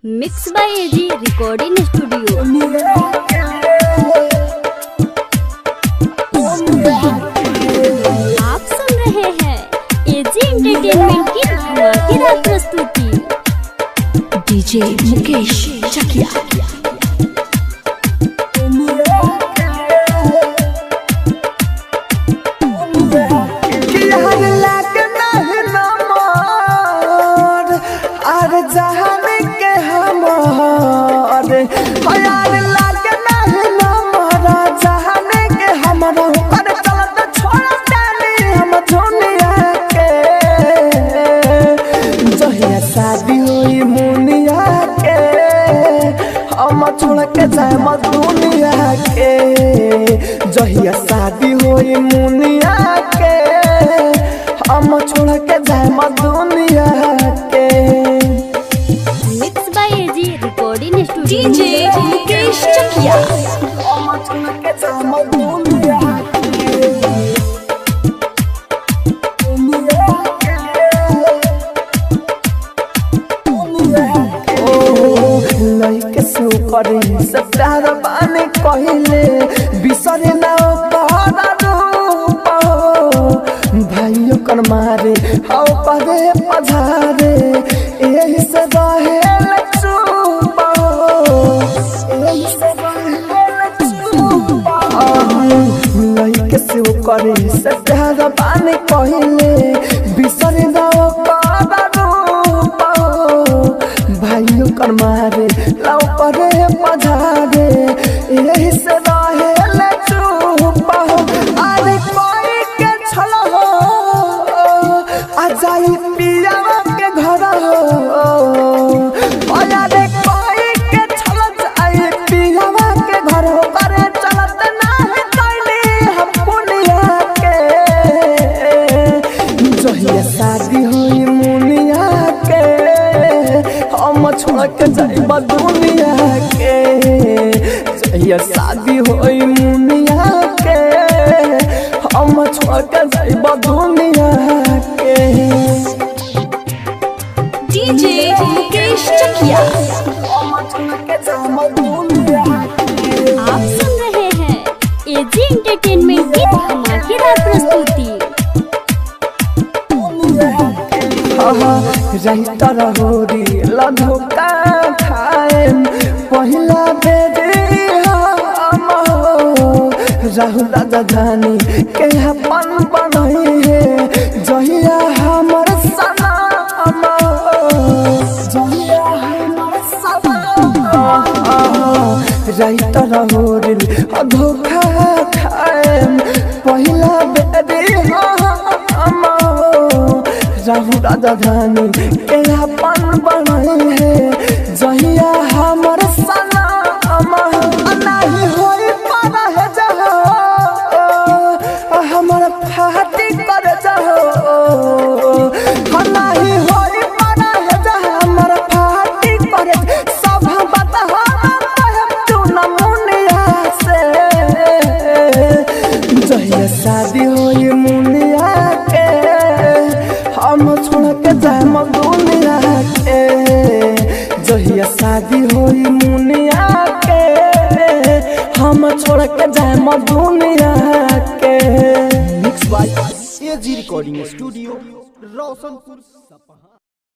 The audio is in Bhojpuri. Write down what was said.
Mix by AG recording studio. आप सुन रहे हैं एजी एंटरटेनमेंट की धमाकेदार प्रस्तुति। डीजे मुकेश चकिया। छोड़ के जाए दुनिया के जहिया शादी होई मुनिया के हम छोड़ के जाए दुनिया के। Mix by AG recording studio. DJ Mukesh Chakiya. हम छोड़ के जाए दुनिया करे से प्यार बाने कहले बिसरे ना भाइयों कर मारे हाउ परे पधारे यही से रहे चुप यही से रहे चुप लइके से करे से प्यार बाने कहले बिसरे ना भाइयों कर मारे लाओ परे पधारे यही से रहे चुप अरे कोई के छल हो आ जाई पिया के घर हो अरे कोई के छल जाई पिया के घर हो करे चलत नाही कैली हम पुनिया के जहिया शादी होई मुनिया के हम छोड़ के जाइब दुनिया के जहिया शादी होई मुनिया के हम छोड़ के जाइब दुनिया के। डीजे मुकेश चकिया। हम छोड़ के जाइब दुनिया के। आप सुन रहे हैं एजी एंटरटेनमेंट की धमाकेदार प्रस्तुति। राइटर होरी लधोका खाए पहिला बेरी हम राहुल राजधानी के अपन बनई है जहिया हमर सनम जहिया हमर सनम राइटर होरी धोखा खाए पहिला बेरी हम राहुल राजधानी के अपन बनई है जहिया हमर सनम नहीं होई पाना है जहो हमर फाटी कर जहो नहीं होई पाना है जहो हमर फाटी कर सब बात हम तू न मुनिया से जहिया शादी होई मुनिया के हम छोड़ के जाए दुनिया के जहिया शादी होई मुनिया के हम छोड़ के जाए दुनिया के। Mix by AG recording studio Roshanpur.